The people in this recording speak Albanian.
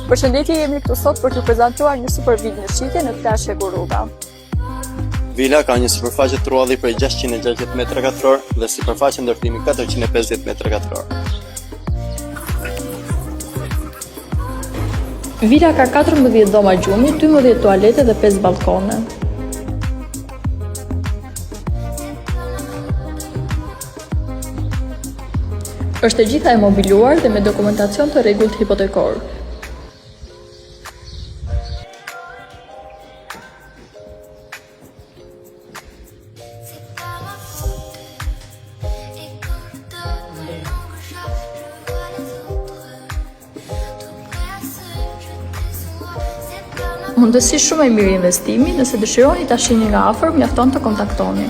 Përshëndetje, jemi këtu sot për t'ju prezantuar një super vit në shitje në plazh Sheguruga. Vila ka një sipërfaqe trualli prej 660 m2 dhe sipërfaqe ndërtimi 450 m2. Vila ka 14 dhoma gjumi, 12 tualete dhe 5 balkone. Është e gjitha e mobiluar dhe me dokumentacion të rregullt hipotekor. Mundësi shumë e mirë investimi, nëse dëshironi ta shihni nga afër, mjafton të kontaktoni.